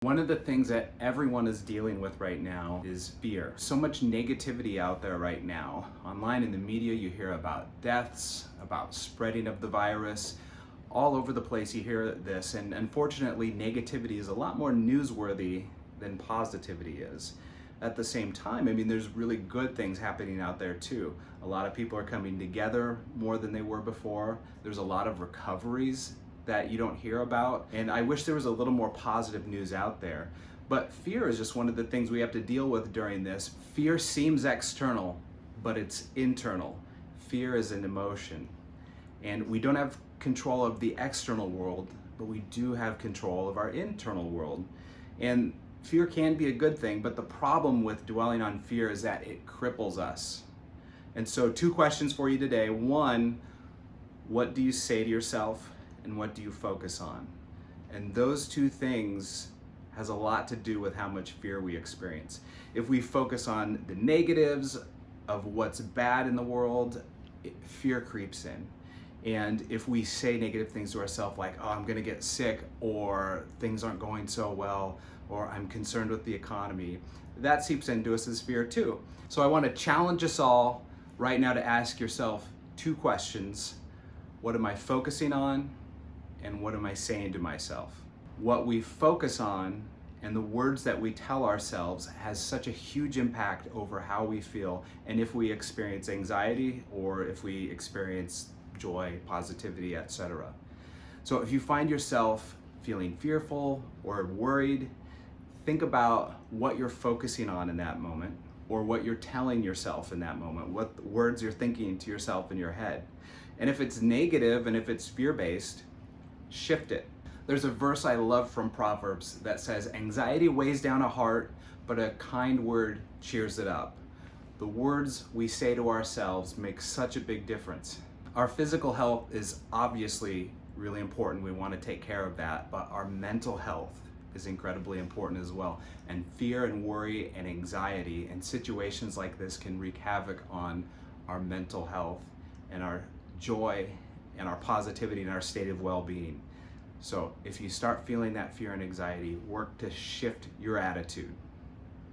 One of the things that everyone is dealing with right now is fear. So much negativity out there right now. Online in the media, you hear about deaths, about spreading of the virus. All over the place you hear this, and unfortunately negativity is a lot more newsworthy than positivity is. At the same time, I mean, there's really good things happening out there too. A lot of people are coming together more than they were before. There's a lot of recoveries that you don't hear about, and I wish there was a little more positive news out there. But fear is just one of the things we have to deal with during this. Fear seems external, but it's internal. Fear is an emotion, and we don't have control of the external world, but we do have control of our internal world. And fear can be a good thing, but the problem with dwelling on fear is that it cripples us. And so 2 questions for you today. 1, what do you say to yourself, and what do you focus on? And those 2 things has a lot to do with how much fear we experience. If we focus on the negatives of what's bad in the world, fear creeps in. And if we say negative things to ourselves like, oh, I'm gonna get sick, or things aren't going so well, or I'm concerned with the economy, that seeps into us as fear too. So I wanna challenge us all right now to ask yourself 2 questions. What am I focusing on? And what am I saying to myself? What we focus on and the words that we tell ourselves has such a huge impact over how we feel, and if we experience anxiety or if we experience joy, positivity, etc. So if you find yourself feeling fearful or worried, think about what you're focusing on in that moment, or what you're telling yourself in that moment, what words you're thinking to yourself in your head. And if it's negative and if it's fear-based, shift it. There's a verse I love from Proverbs that says, anxiety weighs down a heart, but a kind word cheers it up. The words we say to ourselves make such a big difference. Our physical health is obviously really important. We want to take care of that, but our mental health is incredibly important as well. And fear and worry and anxiety and situations like this can wreak havoc on our mental health and our joy and our positivity and our state of well-being. So if you start feeling that fear and anxiety, work to shift your attitude.